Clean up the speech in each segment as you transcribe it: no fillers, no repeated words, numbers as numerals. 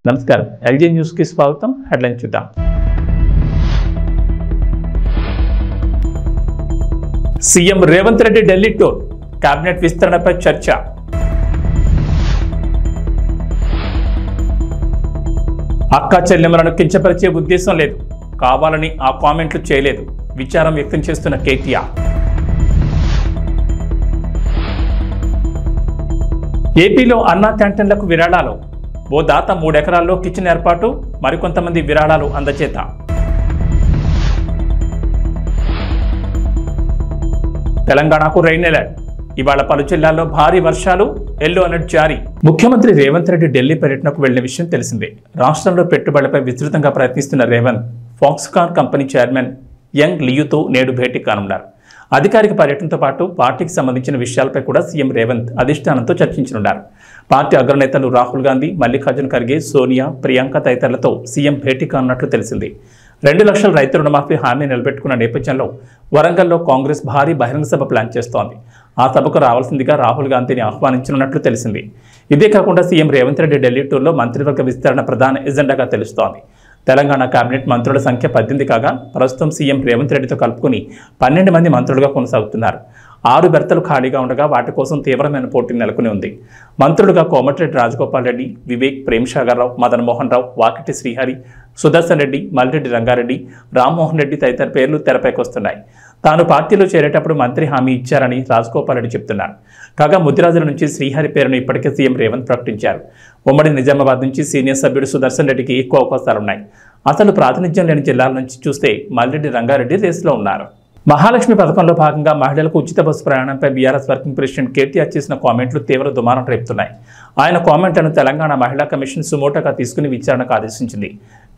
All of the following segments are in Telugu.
నమస్కారం ఎల్జీ న్యూస్ కి స్వాగతం. హెడ్లైన్ చూద్దాం. CM Revanth Reddy Delhi tour, cabinet విస్తరణపై చర్చ. అక్క చెల్లెమ్మలను కించపరిచే ఉద్దేశం లేదు, కావాలని ఆ కామెంట్లు చేయలేదు, విచారం వ్యక్తం చేస్తున్న కేటీఆర్. ఏపీలో అన్నా క్యాంటీన్లకు విరాళాలు, ఓ దాత 3 ఎకరాల్లో కిచెన్ ఏర్పాటు, మరికొంతమంది విరాళాలు అందజేత. తెలంగాణకు రెయిన్ అలర్ట్, ఇవాళ పలు జిల్లాల్లో భారీ వర్షాలు, ఎల్లో అలర్ట్ జారీ. ముఖ్యమంత్రి రేవంత్ రెడ్డి ఢిల్లీ పర్యటనకు వెళ్లిన విషయం తెలిసిందే. రాష్ట్రంలో పెట్టుబడులపై విస్తృతంగా ప్రయత్నిస్తున్న Revanth Foxconn company chairman Young లియూతో నేడు భేటీ కానున్నారు. అధికారిక పర్యటనతో పాటు పార్టీకి సంబంధించిన విషయాలపై కూడా సీఎం రేవంత్ అధిష్టానంతో చర్చించనున్నారు. పార్టీ అగ్రనేతలు రాహుల్ గాంధీ, మల్లికార్జున ఖర్గే, సోనియా, ప్రియాంక తదితరులతో సీఎం భేటీ కానున్నట్లు తెలిసింది. 2 లక్షల రైతు రుణమాఫీ హామీ నిలబెట్టుకున్న నేపథ్యంలో వరంగల్లో కాంగ్రెస్ భారీ బహిరంగ సభ ప్లాన్ చేస్తోంది. ఆ సభకు రావాల్సిందిగా రాహుల్ గాంధీని ఆహ్వానించనున్నట్లు తెలిసింది. ఇదే కాకుండా సీఎం రేవంత్ రెడ్డి ఢిల్లీ టూర్లో మంత్రివర్గ విస్తరణ ప్రధాన ఎజెండాగా తెలుస్తోంది. తెలంగాణ కేబినెట్ మంత్రుల సంఖ్య 18 కాగా ప్రస్తుతం సీఎం రేవంత్ రెడ్డితో కలుపుకుని 12 మంది మంత్రులుగా కొనసాగుతున్నారు. 6 బెర్తలు ఖాళీగా ఉండగా వాటి కోసం తీవ్రమైన పోటీ నెలకొని ఉంది. మంత్రులుగా కోమటిరెడ్డి రాజగోపాల్ రెడ్డి, వివేక్, ప్రేమ్సాగర్రావు, మదన్ మోహన్ రావు, వాకిటి శ్రీహరి, సుదర్శన్ రెడ్డి, మల్రెడ్డి రంగారెడ్డి, రామ్మోహన్ రెడ్డి తదితర పేర్లు తెరపైకి వస్తున్నాయి. తాను పార్టీలో చేరేటప్పుడు మంత్రి హామీ ఇచ్చారని రాజగోపాల్ రెడ్డి చెప్తున్నారు. కాగా ముదిరాజుల నుంచి శ్రీహరి పేరును ఇప్పటికే సీఎం రేవంత్ ప్రకటించారు. ఉమ్మడి నిజామాబాద్ నుంచి సీనియర్ సభ్యుడు సుదర్శన్ రెడ్డికి ఎక్కువ అవకాశాలున్నాయి. అసలు ప్రాతినిధ్యం లేని జిల్లాల నుంచి చూస్తే మల్రెడ్డి రంగారెడ్డి రేసులో ఉన్నారు. మహాలక్ష్మి పథకంలో భాగంగా మహిళలకు ఉచిత బస్సు ప్రయాణంపై బీఆర్ఎస్ వర్కింగ్ ప్రెసిడెంట్ కేటీఆర్ చేసిన కామెంట్లు తీవ్ర దుమారం రేపుతున్నాయి. ఆయన కామెంట్లను తెలంగాణ మహిళా కమిషన్ సుమోటోగా తీసుకుని విచారణకు ఆదేశించింది.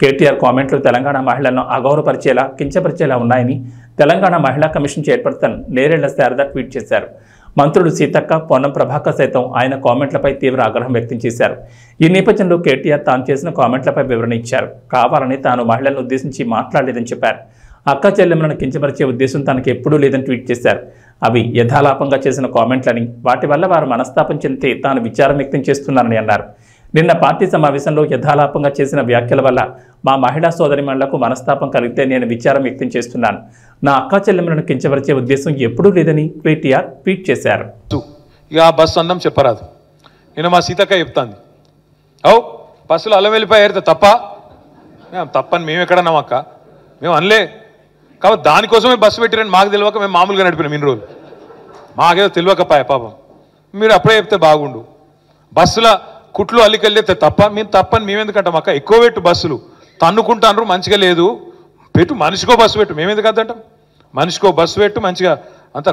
కేటీఆర్ కామెంట్లు తెలంగాణ మహిళలను అగౌరవపరిచేలా, కించపరిచేలా ఉన్నాయని తెలంగాణ మహిళా commission chairperson Nerella Sharada tweet చేశారు. మంత్రులు సీతక్క, పొన్నం ప్రభాకర్ సైతం ఆయన కామెంట్లపై తీవ్ర ఆగ్రహం వ్యక్తం చేశారు. ఈ నేపథ్యంలో కేటీఆర్ తాను చేసిన కామెంట్లపై వివరణ ఇచ్చారు. కావాలని తాను మహిళలను ఉద్దేశించి మాట్లాడలేదని చెప్పారు. అక్క చెల్లెమ్మలను కించపరిచే ఉద్దేశం తనకు ఎప్పుడూ లేదని ట్వీట్ చేశారు. అవి యథాలాపంగా చేసిన కామెంట్లని, వాటి వల్ల వారు మనస్తాపం చెందితే తాను విచారం వ్యక్తం చేస్తున్నానని అన్నారు. నిన్న పార్టీ సమావేశంలో యథాలాపంగా చేసిన వ్యాఖ్యల వల్ల మా మహిళా సోదరిమణులకు మనస్తాపం కలిగితే నేను విచారం వ్యక్తం చేస్తున్నాను. నా అక్క చెల్లెమ్మలను కించపరిచే ఉద్దేశం ఎప్పుడూ లేదని కేటీఆర్ ట్వీట్ చేశారు. ఇక ఆ బస్సు అన్నం చెప్పరాదు. నేను మా సీతక్క చెప్తాంది, బస్సులో అల్లం వెళ్ళిపోయారు తప్పని మేము ఎక్కడన్నాం అక్క, మేము అనలే. కాబట్టి దానికోసమే బస్సు పెట్టిరని మాకు తెలియక మేము మామూలుగా నడిపినాం ఇన్ని రోజులు. మాకేదో తెలియకపాయ పాపం. మీరు అప్పుడే చెప్తే బాగుండు. బస్సుల కుట్లు అల్లికెళ్ళితే మేము తప్పని మేమెందుకంటాం అక్క? ఎక్కువ పెట్టు, బస్సులు తన్నుకుంటాను, మంచిగా లేదు పెట్టు, మనిషికో బస్సు పెట్టు. మేమెందుకు అద్దంటాం? మనిషికో బస్సు పెట్టు, మంచిగా అంత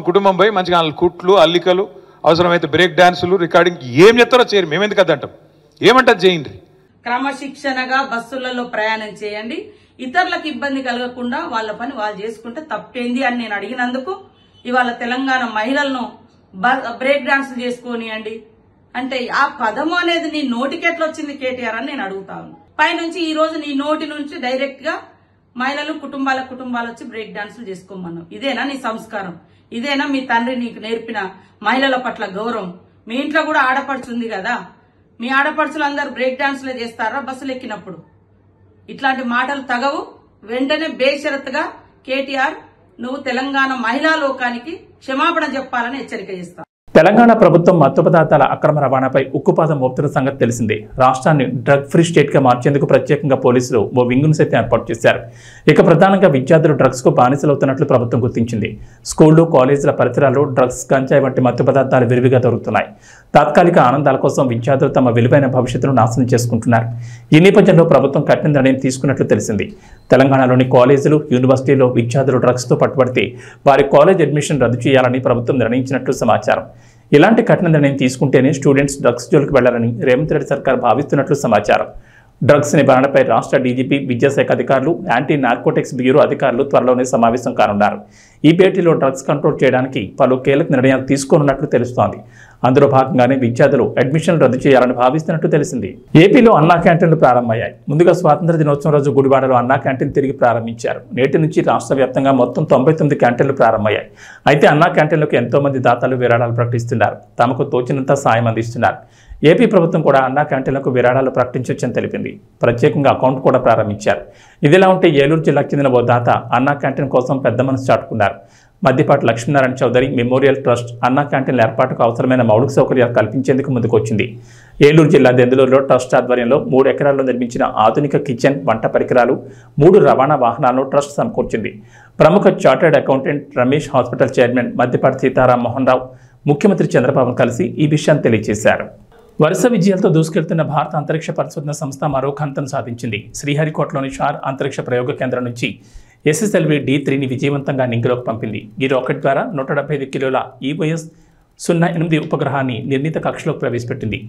కుటుంబం పోయి మంచిగా కుట్లు అల్లికలు, అవసరమైతే బ్రేక్ డాన్సులు, రికార్డింగ్ ఏం చెప్తారో చేయరు. మేమెందుకు అద్దంటాం? ఏమంటారు చేయండి. క్రమశిక్షణగా బస్సులలో ప్రయాణం చేయండి. ఇతరులకు ఇబ్బంది కలగకుండా వాళ్ళ పని వాళ్ళు చేసుకుంటే తప్పేంది అని నేను అడిగినందుకు ఇవాళ తెలంగాణ మహిళలను బ్రేక్ డాన్సులు చేసుకోనియండి అంటే ఆ పదము అనేది నీ నోటికెట్లా వచ్చింది కేటీఆర్ అని నేను అడుగుతాను. పైనుంచి ఈ రోజు నీ నోటి నుంచి డైరెక్ట్ గా మహిళలు కుటుంబాలు వచ్చి బ్రేక్ డాన్సులు చేసుకోమన్నావు. ఇదేనా నీ సంస్కారం? ఇదేనా మీ తండ్రి నీకు నేర్పిన మహిళల పట్ల గౌరవం? మీ ఇంట్లో కూడా ఆడపడుచుంది కదా, మీ ఆడపడుచులు అందరు బ్రేక్ డాన్సులే చేస్తారా బస్సులు ఎక్కినప్పుడు? ఇట్లాంటి మాటలు తగవు. వెంటనే బేషరతుగా కేటీఆర్ నువ్వు తెలంగాణ మహిళా లోకానికి క్షమాపణ చెప్పాలని హెచ్చరిక చేస్తా. తెలంగాణ ప్రభుత్వం మత్తు పదార్థాల అక్రమ రవాణాపై ఉక్కుపాదం మోపుతున్న సంగతి తెలిసిందే. రాష్ట్రాన్ని డ్రగ్ ఫ్రీ స్టేట్ గా మార్చేందుకు ప్రత్యేకంగా పోలీసులు ఓ వింగును సైతం ఏర్పాటు చేశారు. ఇక ప్రధానంగా విద్యార్థులు డ్రగ్స్ కు బానిసలవుతున్నట్లు ప్రభుత్వం గుర్తించింది. స్కూళ్లు, కాలేజీల పరిసరాల్లో డ్రగ్స్, గంజాయి వంటి మత్తు పదార్థాలు విరివిగా దొరుకుతున్నాయి. తాత్కాలిక ఆనందాల కోసం విద్యార్థులు తమ విలువైన భవిష్యత్తును నాశనం చేసుకుంటున్నారు. ఈ నేపథ్యంలో ప్రభుత్వం కఠిన నిర్ణయం తీసుకున్నట్లు తెలిసింది. తెలంగాణలోని కాలేజీలు, యూనివర్సిటీల్లో విద్యార్థులు డ్రగ్స్ తో పట్టుబడితే వారి కాలేజ్ అడ్మిషన్ రద్దు చేయాలని ప్రభుత్వం నిర్ణయించినట్లు సమాచారం. ఇలాంటి కఠిన నిర్ణయం తీసుకుంటేనే స్టూడెంట్స్ డ్రగ్స్ జోలికి వెళ్లాలని రేవంత్ రెడ్డి సర్కార్ భావిస్తున్నట్లు సమాచారం. డ్రగ్స్ నివారణపై రాష్ట్ర డీజీపీ, విద్యాశాఖ అధికారులు, యాంటీ నార్కోటిక్స్ బ్యూరో అధికారులు త్వరలోనే సమావేశం కానున్నారు. ఈ భేటీలో డ్రగ్స్ కంట్రోల్ చేయడానికి పలు కీలక నిర్ణయాలు తీసుకోనున్నట్లు తెలుస్తోంది. అందులో భాగంగానే విద్యార్థులు అడ్మిషన్ రద్దు చేయాలని భావిస్తున్నట్టు తెలిసింది. ఏపీలో అన్నా క్యాంటీన్లు ప్రారంభమయ్యాయి. ముందుగా స్వాతంత్ర దినోత్సవం రోజు గుడివాడలో అన్నా క్యాంటీన్ తిరిగి ప్రారంభించారు. నేటి నుంచి రాష్ట్ర వ్యాప్తంగా మొత్తం 99 క్యాంటీన్లు ప్రారంభమయ్యాయి. అయితే అన్నా క్యాంటీన్లకు ఎంతో మంది దాతలు విరాళాలు ప్రకటిస్తున్నారు. తమకు తోచినంత సాయం అందిస్తున్నారు. ఏపీ ప్రభుత్వం కూడా అన్నా క్యాంటీన్లకు విరాళాలు ప్రకటించొచ్చని తెలిపింది. ప్రత్యేకంగా అకౌంట్ కూడా ప్రారంభించారు. ఇదిలా ఉంటే ఏలూరు జిల్లాకు చెందిన ఓ దాత అన్నా క్యాంటీన్ కోసం పెద్ద మనసు చాటుకున్నారు. మద్దిపాటి లక్ష్మీనారాయణ చౌదరి మెమోరియల్ ట్రస్ట్ అన్నా క్యాంటీన్ల ఏర్పాటుకు అవసరమైన మౌలిక సౌకర్యాలు కల్పించేందుకు ముందుకొచ్చింది. ఏలూరు జిల్లా దెందులూరులో ట్రస్ట్ ఆధ్వర్యంలో 3 ఎకరాల్లో నిర్మించిన ఆధునిక కిచెన్, వంట పరికరాలు, 3 రవాణా వాహనాలను ట్రస్ట్ సమకూర్చింది. ప్రముఖ chartered accountant Ramesh hospital chairman Maddipati Seetharam Mohan Rao ముఖ్యమంత్రి చంద్రబాబును కలిసి ఈ విషయాన్ని తెలియజేశారు. వరుస విజయాలతో దూసుకెళ్తున్న భారత అంతరిక్ష పరిశోధన సంస్థ మరో ఘనతను సాధించింది. శ్రీహరికోటలోని షార్ అంతరిక్ష ప్రయోగ కేంద్రం నుంచి SSLV D3ని విజయవంతంగా నింగిలోకి పంపింది. ఈ రాకెట్ ద్వారా 175 కిలోల EOS-08 ఉపగ్రహాన్ని నిర్ణీత కక్షలోకి ప్రవేశపెట్టింది.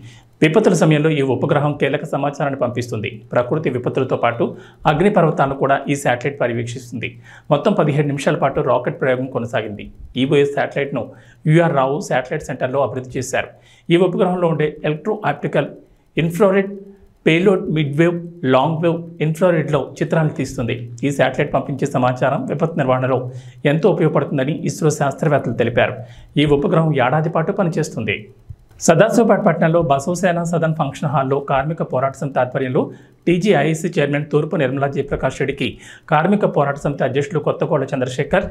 విపత్తుల సమయంలో ఈ ఉపగ్రహం కీలక సమాచారాన్ని పంపిస్తుంది. ప్రకృతి విపత్తులతో పాటు అగ్నిపర్వతాలను కూడా ఈ శాటిలైట్ పర్యవేక్షిస్తుంది. మొత్తం 17 నిమిషాల పాటు రాకెట్ ప్రయోగం కొనసాగింది. EOS శాటిలైట్ను UR రావు శాటిలైట్ సెంటర్లో అభివృద్ధి చేశారు. ఈ ఉపగ్రహంలో ఉండే electro optical infrared payload mid wave, long wave ఇన్ఫ్రారెడ్లో చిత్రాలు తీస్తుంది. ఈ శాటిలైట్ పంపించే సమాచారం విపత్తు నిర్వహణలో ఎంతో ఉపయోగపడుతుందని ఇస్రో శాస్త్రవేత్తలు తెలిపారు. ఈ ఉపగ్రహం ఏడాది పాటు పనిచేస్తుంది. సదాశివపేట పట్టణంలో బసవసేన సదన్ ఫంక్షన్ హాల్లో కార్మిక పోరాట సమితి ఆధ్వర్యంలో TGIC చైర్మన్ తూర్పు నిర్మలా జయప్రకాష్ రెడ్డికి కార్మిక పోరాట సమితి అధ్యక్షులు కొత్తకోళ్ల చంద్రశేఖర్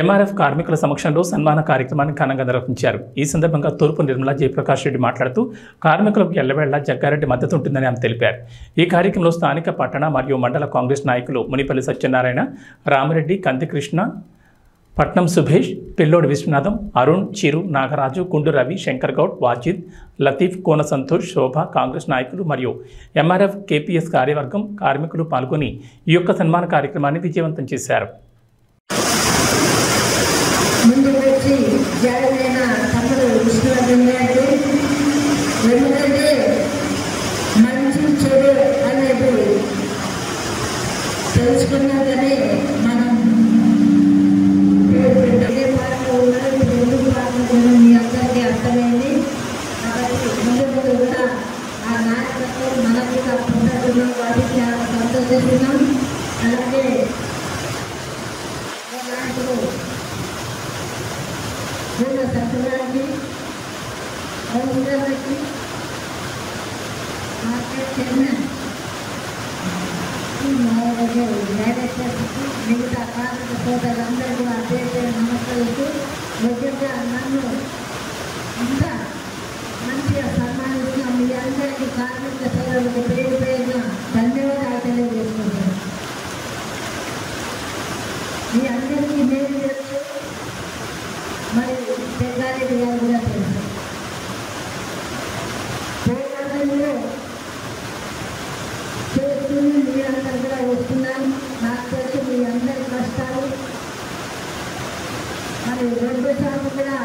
MRF కార్మికుల సమక్షంలో సన్మాన కార్యక్రమాన్ని ఘనంగా నిర్వహించారు. ఈ సందర్భంగా తూర్పు నిర్మలా జయప్రకాష్ రెడ్డి మాట్లాడుతూ కార్మికులకు ఎల్లవేళ్ల జగ్గారెడ్డి మద్దతు ఉంటుందని ఆమె తెలిపారు. ఈ కార్యక్రమంలో స్థానిక పట్టణ మరియు మండల కాంగ్రెస్ నాయకులు మునిపల్లి సత్యనారాయణ, రామిరెడ్డి, కందికృష్ణ, పట్నం సుభేష్, పిల్లోడి విశ్వనాథం, అరుణ్, చిరు, నాగరాజు, గుండు రవి, శంకర్ గౌడ్, వాజిద్, లతీఫ్, కోన సంతోష్, శోభ, కాంగ్రెస్ నాయకులు మరియు MRF KPS కార్యవర్గం కార్మికులు పాల్గొని ఈ యొక్క సన్మాన కార్యక్రమాన్ని విజయవంతం చేశారు. ముందుకు వచ్చి జాయిన్ తమ్ముడు విష్ణువర్ధన్ గారికి, ఎందుకంటే మంచి చెడు అనేది తెలుసుకున్నాకనే మనం ఏ పాటలో ఉన్నారు, ఎందుకు పాటలు మీ అందరికీ అర్థమైంది. కాబట్టి ముందు కూడా ఆ నాయకత్వం మనకు పొందుతున్నాం, వాటికి చాలా సంతోషిస్తున్నాం. అలాగే నాయకులు సత్యనారాయణకి, రవీంద్రకి, మార్కెట్ చైర్మన్, డైరెక్టర్స్కి, మిగతా కార్మిక సోదరులందరూ కూడా అధ్యక్షులు నమస్కరిస్తూ, ముఖ్యంగా నన్ను ఇంత మంచిగా సన్మానిస్తున్న మీ అందరికీ కార్మిక సోదరులకు పేరు పేరున ధన్యవాదాలు తెలియజేసుకుంటున్నాను. మీ అందరికీ నేను తెలుసు, మరి జగ్గారెడ్డి గారు కూడా తెలుసు. పోరాటంలో చేస్తూనే మీరందరూ కూడా వస్తున్నాను. నాకు తెలుసు మీ అందరి కష్టాలు. మరి 2 సార్లు కూడా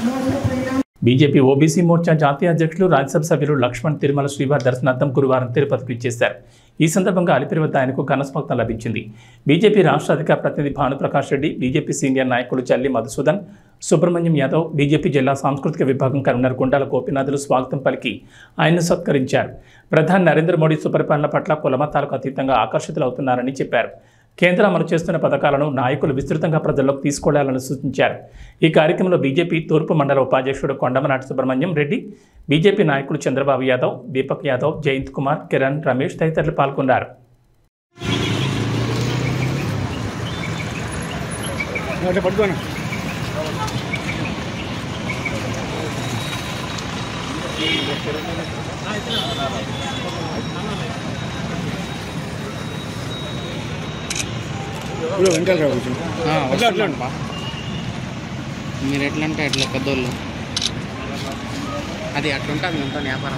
మోసపోయినా. బీజేపీ ఓబీసీ మోర్చా జాతీయ అధ్యక్షులు, రాజ్యసభ సభ్యులు లక్ష్మణ్ తిరుమల శ్రీవారి దర్శనార్థం గురువారం తిరుపతికి ఇచ్చేశారు. ఈ సందర్భంగా అలిపిరి వద్ద ఆయనకు ఘనస్వాగతం లభించింది. బీజేపీ రాష్ట్ర అధికార ప్రతినిధి భానుప్రకాష్ రెడ్డి, బీజేపీ సీనియర్ నాయకులు చల్లి మధుసూదన్, సుబ్రహ్మణ్యం యాదవ్, బీజేపీ జిల్లా సాంస్కృతిక విభాగం కన్వీనర్ గుండాల గోపీనాథులు స్వాగతం పలికి ఆయన్ను సత్కరించారు. ప్రధాని నరేంద్ర మోడీ సుపరిపాలన పట్ల కులమతాలకు అతీతంగా ఆకర్షితులవుతున్నారని చెప్పారు. కేంద్రం అమలు చేస్తున్న పథకాలను నాయకులు విస్తృతంగా ప్రజల్లోకి తీసుకెళ్లాలని సూచించారు. ఈ కార్యక్రమంలో బీజేపీ తూర్పు మండల ఉపాధ్యక్షుడు కొండమనాటి సుబ్రహ్మణ్యం రెడ్డి, బీజేపీ నాయకులు చంద్రబాబు యాదవ్, దీపక్ యాదవ్, జయంత్ కుమార్, కిరణ్, రమేష్ తదితరులు పాల్గొన్నారు. మీరు ఎట్లా అంటే ఎట్లా పెద్దోళ్ళు అది అట్లుంటుంది మొత్తం వ్యాపారం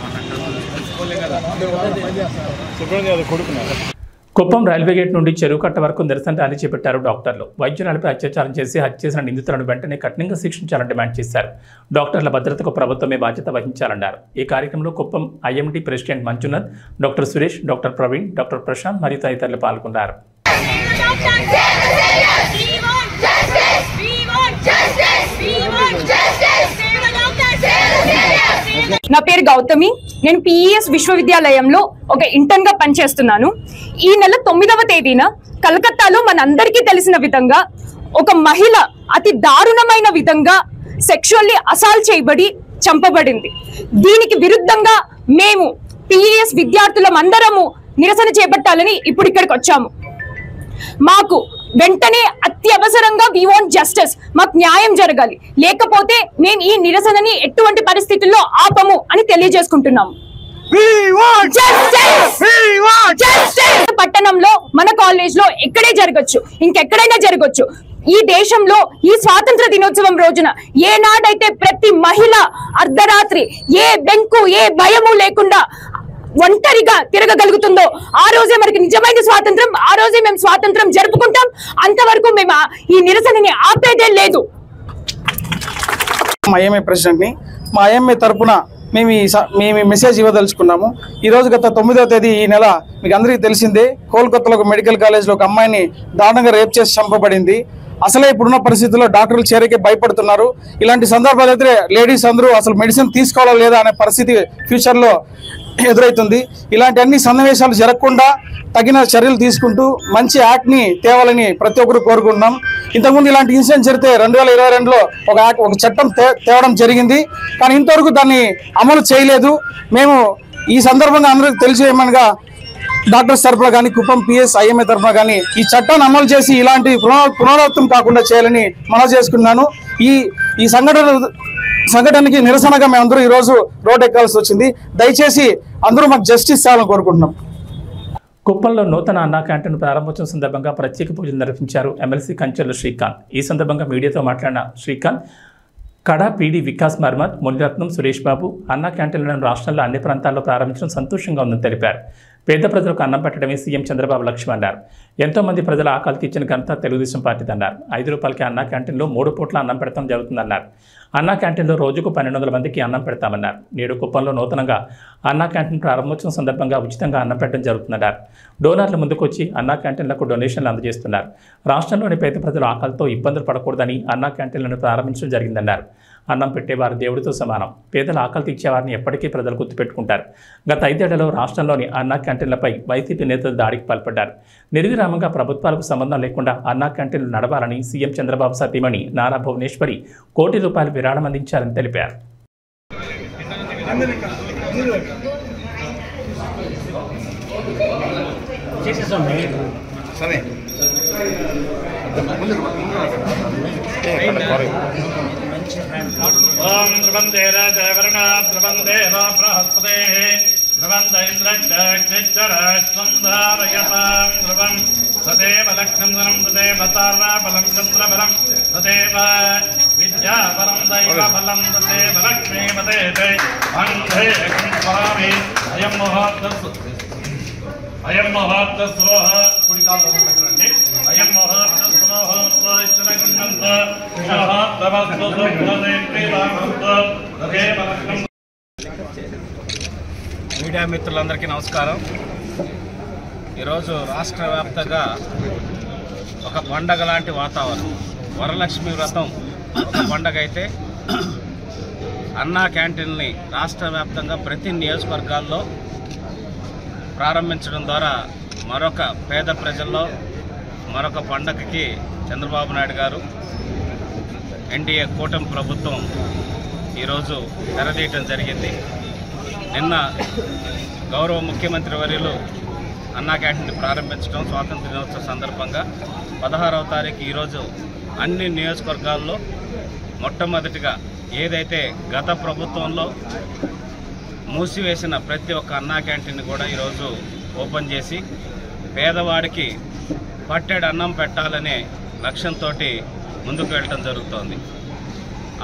కుప్పం రైల్వే గేట్ నుండి చెరువు కట్ట వరకు నిరసన ర్యాలీ చేపట్టారు డాక్టర్లు. వైద్యురాలపై అత్యాచారం చేసి హత్య చేసిన నిందితులను వెంటనే కఠినంగా శిక్షించాలని డిమాండ్ చేశారు. డాక్టర్ల భద్రతకు ప్రభుత్వమే బాధ్యత వహించాలన్నారు. ఈ కార్యక్రమంలో Kuppam IMD president Manjunath, doctor Suresh, doctor Praveen, doctor Prashanth మరియు తదితరులు పాల్గొన్నారు. నా పేరు గౌతమి. నేను PES విశ్వవిద్యాలయంలో ఒక ఇంటర్న్ గా పనిచేస్తున్నాను. ఈ నెల 9వ తేదీన కలకత్తాలో మనందరికీ తెలిసిన విధంగా ఒక మహిళ అతి దారుణమైన విధంగా సెక్షువల్లీ అసాల్ట్ చేయబడి చంపబడింది. దీనికి విరుద్ధంగా మేము పిఈఎస్ విద్యార్థులం అందరము నిరసన చేపట్టాలని ఇప్పుడు ఇక్కడికి వచ్చాము. మాకు వెంటనే అత్యవసరంగా వి వాంట్ జస్టిస్, మాకు న్యాయం జరగాలి, లేకపోతే మేము ఈ నిరసనని ఎటువంటి పరిస్థితుల్లో ఆపము అని తెలియజేసుకుంటున్నాము. పట్టణంలో మన కాలేజ్ లో ఎక్కడే జరగచ్చు, ఇంకెక్కడైనా జరగచ్చు. ఈ దేశంలో ఈ స్వాతంత్ర దినోత్సవం రోజున ఏనాడైతే ప్రతి మహిళ అర్ధరాత్రి ఏ బెంకు ఏ భయము లేకుండా ఒంటరిగా తిరగగలుగుతుందో ఆ రోజే మనకి నిజమైన స్వాతంత్రం, ఆ రోజే మేము స్వాతంత్రం జరుపుకుంటాం. అంతవరకు మేము ఈ నిరసనని ఆపేదే లేదు. మా ఐఎంఏ ప్రెసిడెంట్ని, మా ఐఎంఏ తరఫున మేము మెసేజ్ ఇవ్వదలుచుకున్నాము. ఈరోజు గత 9వ తేదీ ఈ నెల మీకు అందరికీ తెలిసిందే, కోల్కతాలో ఒక మెడికల్ కాలేజ్లో ఒక అమ్మాయిని దారుణంగా రేప్ చేసి చంపబడింది. అసలే ఇప్పుడున్న పరిస్థితుల్లో డాక్టర్లు చేరికే భయపడుతున్నారు. ఇలాంటి సందర్భాలు అయితే లేడీస్ అందరూ అసలు మెడిసిన్ తీసుకోవాలా లేదా అనే పరిస్థితి ఫ్యూచర్లో ఎదురవుతుంది. ఇలాంటి అన్ని సన్నివేశాలు జరగకుండా తగిన చర్యలు తీసుకుంటూ మంచి యాక్ట్ని తేవాలని ప్రతి ఒక్కరు కోరుకుంటున్నాం. ఇంతకుముందు ఇలాంటి ఇన్సిడెంట్ జరిగితే 2022లో ఒక చట్టం తేవడం జరిగింది, కానీ ఇంతవరకు దాన్ని అమలు చేయలేదు. మేము ఈ సందర్భంగా అందరికీ తెలియజేయమనగా డాక్టర్స్ తరఫున కానీ కుప్పం పిఎస్ ఐఎంఏ తరఫున కానీ ఈ చట్టాన్ని అమలు చేసి ఇలాంటి పునరావృతం కాకుండా చేయాలని మనవి చేసుకున్నాను. ఈ సంఘటనకి నిరసనగా మేమందరూ ఈరోజు రోడ్ ఎక్కాల్సి వచ్చింది. దయచేసి అందరూ మాకు జస్టిస్ చేయాలని కోరుకుంటున్నాం. కుప్పంలో నూతన అన్నా క్యాంటీన్ ప్రారంభోత్సవం సందర్భంగా ప్రత్యేక పూజలు నిర్వహించారు ఎమ్మెల్సీ కంచెల శ్రీకాంత్. ఈ సందర్భంగా మీడియాతో మాట్లాడిన శ్రీకాంత్, కడా పీడీ వికాస్ మర్మత్, మునిరత్నం, సురేష్ బాబు అన్నా క్యాంటీన్లను రాష్ట్రంలో అన్ని ప్రాంతాల్లో ప్రారంభించడం సంతోషంగా ఉందని తెలిపారు. పేద ప్రజలకు అన్నం పెట్టడమే సీఎం చంద్రబాబు లక్ష్యం అన్నారు. ఎంతో మంది ప్రజల ఆకలి తీర్చిన ఘనత తెలుగుదేశం పార్టీదన్నారు. 5 రూపాయలకి అన్నా క్యాంటీన్లో 3 పూట్ల అన్నం పెడతాం జరుగుతుందన్నారు. అన్నా క్యాంటీన్లో రోజుకు 1200 మందికి అన్నం పెడతామన్నారు. నేడు కుప్పంలో నూతనంగా అన్నా క్యాంటీన్ ప్రారంభోత్సవం సందర్భంగా ఉచితంగా అన్నం పెట్టడం జరుగుతుందన్నారు. డోనర్లు ముందుకొచ్చి అన్నా క్యాంటీన్లకు డొనేషన్లు అందజేస్తున్నారు. రాష్ట్రంలోని పేద ప్రజలు ఆకలితో ఇబ్బందులు పడకూడదని అన్నా క్యాంటీన్లను ప్రారంభించడం జరిగిందన్నారు. అన్నం పెట్టేవారు దేవుడితో సమానం. పేదల ఆకలి తీర్చేవారిని ఎప్పటికీ ప్రజలు గుర్తుపెట్టుకుంటారు. గత 5 ఏళ్లలో రాష్ట్రంలోని అన్నా క్యాంటీన్లపై వైసీపీ నేతలు దాడికి పాల్పడ్డారు. నిర్విరామంగా ప్రభుత్వాలకు సంబంధం లేకుండా అన్నా క్యాంటీన్లు నడవాలని సీఎం చంద్రబాబు సతీమణి నారా భువనేశ్వరి కోటి రూపాయలు విరాళం అందించారని తెలిపారు. ओम ध्रुवंदे राजवरणा ध्रुवंदे बृहस्पते ध्रुवंद इंद्रचक्षरस्वंधारयतां ध्रुवं तदेव लक्ष्मणं तदेव ताराबलं चन्द्रबलं तदेव विद्याबलं दैवबलं तदेव लक्ष्मीपते वन्दे स्वामी अयं मुहूर्तस्वः कुडिकालंడి अयं मुहूर्तस्वः इष्टनगुण्डन्त మీడియా మిత్రులందరికీ నమస్కారం. ఈరోజు రాష్ట్ర వ్యాప్తంగా ఒక పండగ లాంటి వాతావరణం. వరలక్ష్మి వ్రతం పండగ అయితే అన్నా క్యాంటీన్ని రాష్ట్ర వ్యాప్తంగా ప్రతి నియోజకవర్గాల్లో ప్రారంభించడం ద్వారా మరొక పేద ప్రజల్లో మరొక పండగకి చంద్రబాబు నాయుడు గారు ఎన్డీఏ కూటమి ప్రభుత్వం ఈరోజు తెరదీయటం జరిగింది. నిన్న గౌరవ ముఖ్యమంత్రి వర్యులు అన్నా క్యాంటీన్ ప్రారంభించడం స్వాతంత్ర దినోత్సవ సందర్భంగా 16వ తారీఖు ఈరోజు అన్ని నియోజకవర్గాల్లో మొట్టమొదటిగా ఏదైతే గత ప్రభుత్వంలో మూసివేసిన ప్రతి ఒక్క అన్నా క్యాంటీన్ కూడా ఈరోజు ఓపెన్ చేసి పేదవాడికి పట్టెడు అన్నం పెట్టాలనే లక్ష్యంతో ముందుకు వెళ్ళటం జరుగుతోంది.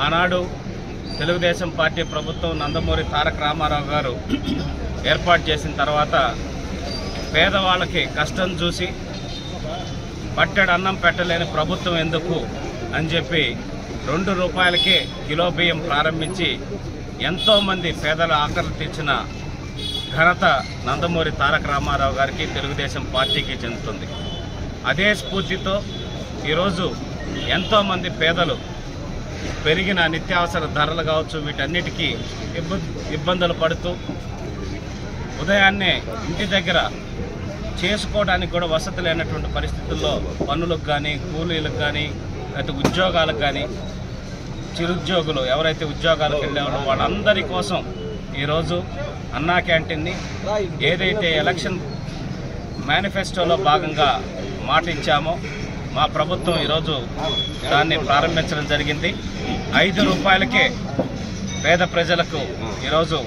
ఆనాడు తెలుగుదేశం పార్టీ ప్రభుత్వం నందమూరి తారక రామారావు గారు ఏర్పాటు చేసిన తర్వాత పేదవాళ్ళకి కష్టం చూసి పట్టెడు అన్నం పెట్టలేని ప్రభుత్వం ఎందుకు అని చెప్పి 2 రూపాయలకే కిలో బియ్యం ప్రారంభించి ఎంతోమంది పేదల ఆకలి తీర్చిన ఘనత నందమూరి తారక రామారావు గారికి తెలుగుదేశం పార్టీకి చెందుతుంది. అదే స్ఫూర్తితో ఈరోజు ఎంతోమంది పేదలు పెరిగిన నిత్యావసర ధరలు కావచ్చు వీటన్నిటికీ ఇబ్బందులు పడుతూ ఉదయాన్నే ఇంటి దగ్గర చేసుకోవడానికి కూడా వసతి లేనటువంటి పరిస్థితుల్లో పనులకు కానీ కూలీలకు కానీ లేకపోతే ఉద్యోగాలకు కానీ చిరుద్యోగులు ఎవరైతే ఉద్యోగాలకు వెళ్ళారో వాళ్ళందరి కోసం ఈరోజు అన్నా క్యాంటీన్ని ఏదైతే ఎలక్షన్ మేనిఫెస్టోలో భాగంగా మాట ఇచ్చామో మా ప్రభుత్వం ఈరోజు దాన్ని ప్రారంభించడం జరిగింది. 5 రూపాయలకే పేద ప్రజలకు ఈరోజు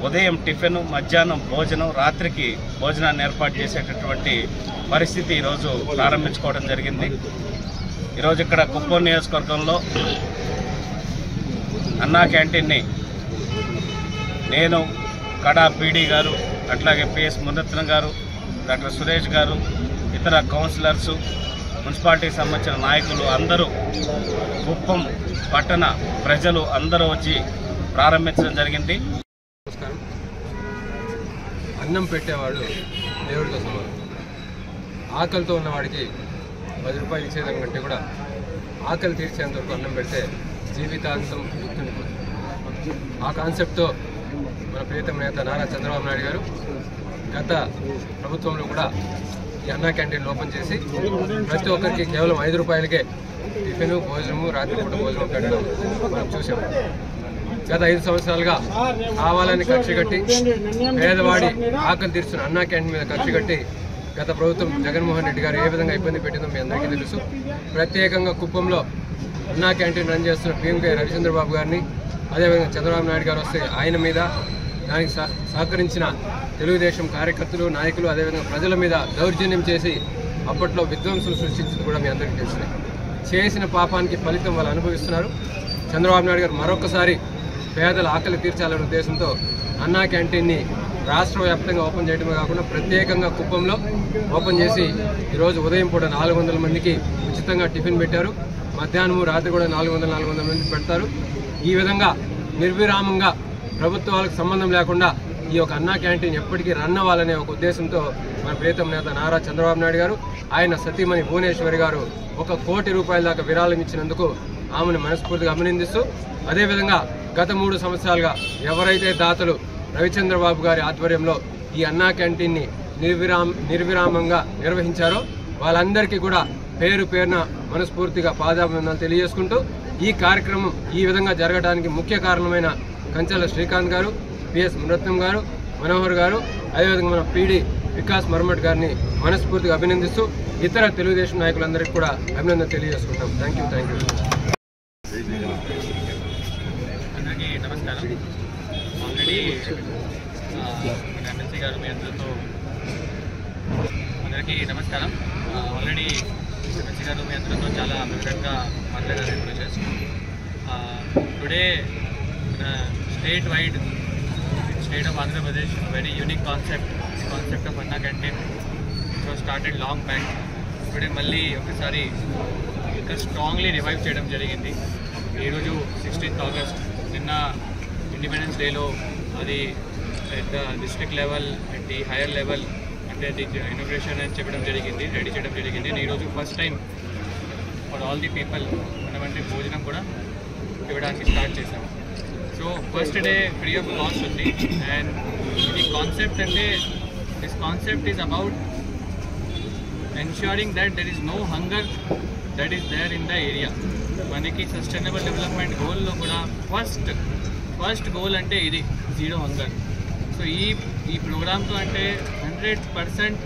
ఉదయం టిఫిన్, మధ్యాహ్నం భోజనం, రాత్రికి భోజనాన్ని ఏర్పాటు చేసేటటువంటి పరిస్థితి ఈరోజు ప్రారంభించుకోవడం జరిగింది. ఈరోజు ఇక్కడ కుప్పం నియోజకవర్గంలో అన్నా క్యాంటీన్ని నేను, కడా పీడీ గారు, అట్లాగే పిఎస్ మురత్నం గారు, డాక్టర్ సురేష్ గారు, ఇతర కౌన్సిలర్సు, మున్సిపాలిటీకి సంబంధించిన నాయకులు అందరూ, కుప్పం పట్టణ ప్రజలు అందరూ వచ్చి ప్రారంభించడం జరిగింది. అన్నం పెట్టేవాడు దేవుడితో సమానం. ఆకలితో ఉన్నవాడికి 10 రూపాయలు ఇచ్చేదానికంటే కూడా ఆకలి తీర్చేంత వరకు అన్నం పెడితే జీవితాంతం గుర్తుండిపోతుంది. ఆ కాన్సెప్ట్తో మన ప్రియతమ నేత నారా చంద్రబాబు నాయుడు గారు గత ప్రభుత్వంలో కూడా ఈ అన్నా క్యాంటీన్లు ఓపెన్ చేసి ప్రతి ఒక్కరికి కేవలం 5 రూపాయలకే టిఫిన్, భోజనము, రాత్రిపూట భోజనం పెట్టడం మనం చూసాము. గత 5 సంవత్సరాలుగా కావాలని ఖర్చు కట్టి పేదవాడి ఆకలి తీర్చున్న అన్నా క్యాంటీన్ మీద ఖర్చు కట్టి గత ప్రభుత్వం జగన్మోహన్ రెడ్డి గారు ఏ విధంగా ఇబ్బంది పెట్టిందో మీ అందరికీ తెలుసు. ప్రత్యేకంగా కుప్పంలో అన్నా క్యాంటీన్ రన్ చేస్తున్న పిఎంకే రవిచంద్రబాబు గారిని, అదేవిధంగా చంద్రబాబు నాయుడు గారు వస్తే ఆయన మీద, దానికి సహకరించిన తెలుగుదేశం కార్యకర్తలు, నాయకులు, అదేవిధంగా ప్రజల మీద దౌర్జన్యం చేసి అప్పట్లో విధ్వంసులు సృష్టించింది కూడా మీ అందరికీ తెలిసిందే. చేసిన పాపానికి ఫలితం వాళ్ళు అనుభవిస్తున్నారు. చంద్రబాబు నాయుడు గారు మరొకసారి పేదల ఆకలి తీర్చాలనే ఉద్దేశంతో అన్నా క్యాంటీన్ని రాష్ట్ర వ్యాప్తంగా ఓపెన్ చేయడమే కాకుండా ప్రత్యేకంగా కుప్పంలో ఓపెన్ చేసి ఈరోజు ఉదయం పూట 400 మందికి ఉచితంగా టిఫిన్ పెట్టారు. మధ్యాహ్నము, రాత్రి కూడా 400 మంది పెడతారు. ఈ విధంగా నిర్విరామంగా ప్రభుత్వాలకు సంబంధం లేకుండా ఈ యొక్క అన్నా క్యాంటీన్ ఎప్పటికీ రన్ అవ్వాలనే ఒక ఉద్దేశంతో మన ప్రియతమ నేత నారా చంద్రబాబు నాయుడు గారు, ఆయన సతీమణి భువనేశ్వరి గారు 1 కోటి రూపాయల దాకా విరాళం ఇచ్చినందుకు ఆమెను మనస్ఫూర్తిగా అభినందిస్తూ, అదేవిధంగా గత 3 సంవత్సరాలుగా ఎవరైతే దాతలు రవిచంద్రబాబు గారి ఆధ్వర్యంలో ఈ అన్నా క్యాంటీన్ని నిర్విరామంగా నిర్వహించారో వాళ్ళందరికీ కూడా పేరు పేరున మనస్ఫూర్తిగా పాదాభివందనాలు తెలియజేసుకుంటూ, ఈ కార్యక్రమం ఈ విధంగా జరగడానికి ముఖ్య కారణమైన కంచెల శ్రీకాంత్ గారు, పిఎస్ మురత్నం గారు, మనోహర్ గారు, అదేవిధంగా మన పీడీ వికాస్ మర్మట్ గారిని మనస్ఫూర్తిగా అభినందిస్తూ ఇతర తెలుగుదేశం నాయకులందరికీ కూడా అభినందన తెలియజేసుకుంటాం. Thank you. అందరికీ నమస్కారం. ఆల్రెడీ ఎమ్మెల్సీ గారు మీ అందరితో అందరికీ నమస్కారం. ఆల్రెడీ ఎమ్మెల్సీ గారు మీ అందరితో చాలా వివరంగా మాట్లాడారు ఈ process. Today state wide state of Andhra Pradesh very unique concept of Anna canteen so started long back. Today మళ్ళీ ఒకసారి ఇంకా స్ట్రాంగ్లీ రివైవ్ చేయడం జరిగింది. ఈరోజు 16th ఆగస్ట్, నిన్న ఇండిపెండెన్స్ డేలో అది at the district level, at the higher level అంటే అది ఇనాగ్రేషన్ అని చెప్పడం జరిగింది, రెడీ చేయడం జరిగింది. ఈరోజు first time for all the people మనమంటే భోజనం కూడా ఇవ్వడానికి స్టార్ట్ చేసాము. So first day free of cost ఉంది. అండ్ ఇది కాన్సెప్ట్ అంటే this concept is about ensuring that there is no hunger that is there in the area. మనకి సస్టైనబుల్ డెవలప్మెంట్ గోల్లో కూడా ఫస్ట్ గోల్ అంటే ఇది జీరో హంగర్. సో ఈ ప్రోగ్రామ్తో అంటే 100%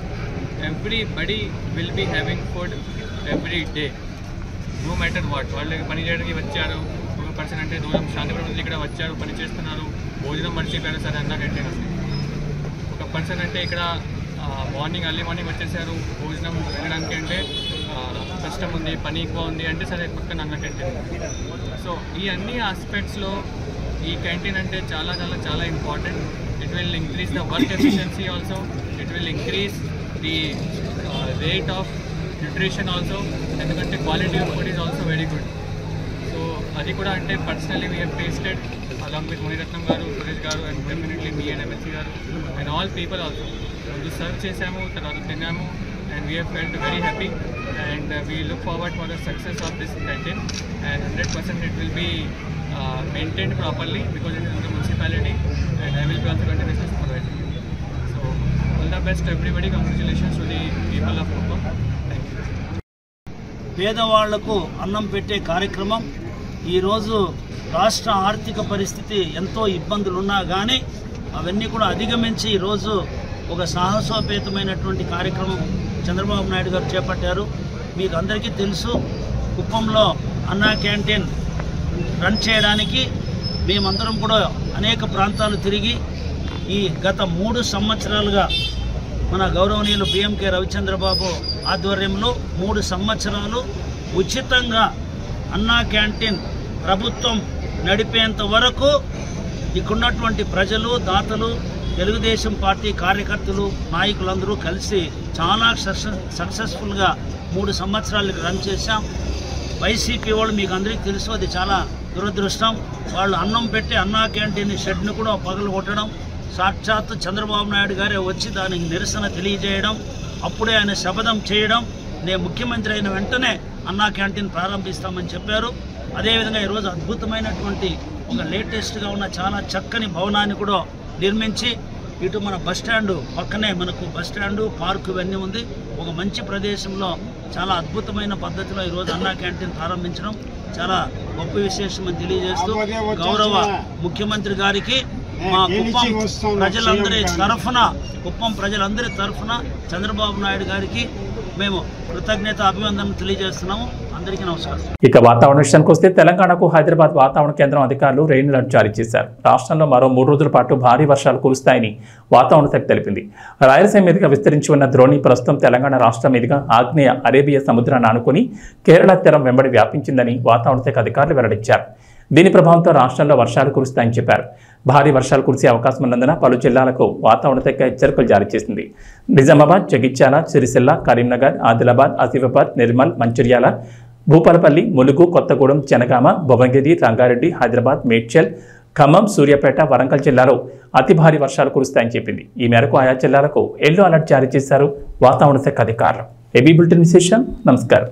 everybody will be having food every day, no matter what. వాళ్ళకి పని చేయడానికి వచ్చారు, ఒక పర్సన్ అంటే దూరం శాంతిపురం నుంచి ఇక్కడ వచ్చారు, పని చేస్తున్నారు, భోజనం మర్చిపోయారు సరే అన్నా కంటే ఒక పర్సన్ అంటే ఇక్కడ మార్నింగ్ ఎర్లీ మార్నింగ్ వచ్చేసారు, భోజనం వెళ్ళడానికి అంటే కష్టం ఉంది, పని ఎక్కువ ఉంది అంటే సరే పక్కన అన్న క్యాంటీన్. సో ఈ అన్ని ఆస్పెక్ట్స్లో ఈ క్యాంటీన్ అంటే చాలా చాలా చాలా important. It will increase the work efficiency also, it will increase the rate of nutrition also, ఎందుకంటే quality of food is also very good. So అది కూడా అంటే personally we have tasted along with Muniratnam garu, Suresh garu and definitely me and MLC garu and all people also. ముందు సర్వ్ చేసాము, తర్వాత తిన్నాము and we have felt very happy and we look forward for the success of this canteen and 100% it will be maintained properly because it is in the municipality and I will be also continuously supervising. So all the best to everybody. Congratulations to the people of Kuppam. Thank you. పేదవాళ్లకు అన్నం పెట్టే కార్యక్రమం ఈరోజు రాష్ట్ర ఆర్థిక పరిస్థితి ఎంతో ఇబ్బందులున్నా కానీ అవన్నీ కూడా అధిగమించి ఈరోజు ఒక సాహసోపేతమైనటువంటి కార్యక్రమం చంద్రబాబు నాయుడు గారు చేపట్టారు. మీకు అందరికీ తెలుసు, కుప్పంలో అన్నా క్యాంటీన్ రన్ చేయడానికి మేమందరం కూడా అనేక ప్రాంతాలు తిరిగి ఈ గత 3 సంవత్సరాలుగా మన గౌరవనీయులు పిఎంకే రవిచంద్రబాబు ఆధ్వర్యంలో 3 సంవత్సరాలు ఉచితంగా అన్నా క్యాంటీన్ ప్రభుత్వం నడిపేంత వరకు ఇక్కడున్నటువంటి ప్రజలు, దాతలు, తెలుగుదేశం పార్టీ కార్యకర్తలు, నాయకులందరూ కలిసి చాలా సక్సెస్ఫుల్గా 3 సంవత్సరాలకు రన్ చేశాం. వైసీపీ వాళ్ళు మీకు అందరికీ తెలుసు, అది చాలా దురదృష్టం. వాళ్ళు అన్నం పెట్టి అన్నా క్యాంటీన్ షెడ్ను కూడా పగలగొట్టడం, సాక్షాత్తు చంద్రబాబు నాయుడు గారే వచ్చి దానికి నిరసన తెలియజేయడం, అప్పుడే ఆయన శపథం చేయడం, నేను ముఖ్యమంత్రి అయిన వెంటనే అన్నా క్యాంటీన్ ప్రారంభిస్తామని చెప్పారు. అదేవిధంగా ఈరోజు అద్భుతమైనటువంటి ఒక లేటెస్ట్గా ఉన్న చాలా చక్కని భవనాన్ని కూడా నిర్మించి ఇటు మన బస్టాండు పక్కనే మనకు బస్టాండు, పార్కు ఇవన్నీ ఉంది. ఒక మంచి ప్రదేశంలో చాలా అద్భుతమైన పద్ధతిలో ఈరోజు అన్నా క్యాంటీన్ ప్రారంభించడం చాలా గొప్ప విశేషం అని తెలియజేస్తూ గౌరవ ముఖ్యమంత్రి గారికి మా కుప్పం ప్రజలందరి తరఫున చంద్రబాబు నాయుడు గారికి మేము కృతజ్ఞత అభివందనలు తెలియజేస్తున్నాము. అందరికీ నమస్కారం. ఇక వాతావరణ విషయానికి వస్తే తెలంగాణకు హైదరాబాద్ వాతావరణ కేంద్రం అధికారులు రెయిన్ అలర్ట్ జారీ చేశారు. రాష్ట్రంలో మరో 3 రోజుల పాటు భారీ వర్షాలు కురుస్తాయని వాతావరణ శాఖ తెలిపింది. రాయలసీమ మీదుగా విస్తరించి ఉన్న ద్రోణి ప్రస్తుతం తెలంగాణ రాష్ట్రం మీదుగా ఆగ్నేయ అరేబియా సముద్రాన్ని ఆనుకుని కేరళ తీరం వెంబడి వ్యాపించిందని వాతావరణ శాఖ అధికారులు వెల్లడించారు. దీని ప్రభావంతో రాష్ట్రంలో వర్షాలు కురుస్తాయని చెప్పారు. భారీ వర్షాలు కురిసే అవకాశం ఉన్నందున పలు జిల్లాలకు వాతావరణ శాఖ హెచ్చరికలు జారీ చేసింది. నిజామాబాద్, జగిత్యాల, సిరిసిల్ల, కరీంనగర్, ఆదిలాబాద్, ఆసిఫాబాద్, నిర్మల్, మంచిర్యాల, భూపాలపల్లి, ములుగు, కొత్తగూడెం, జనగామ, భువనగిరి, రంగారెడ్డి, హైదరాబాద్, మేడ్చల్, ఖమ్మం, సూర్యాపేట, వరంగల్ జిల్లాలో అతి భారీ వర్షాలు కురుస్తాయని చెప్పింది. ఈ మేరకు ఆయా జిల్లాలకు ఎల్లో అలర్ట్ జారీ చేశారు వాతావరణ శాఖ అధికారులు. ఏబీ బులెటిన్ విశేషం. నమస్కారం.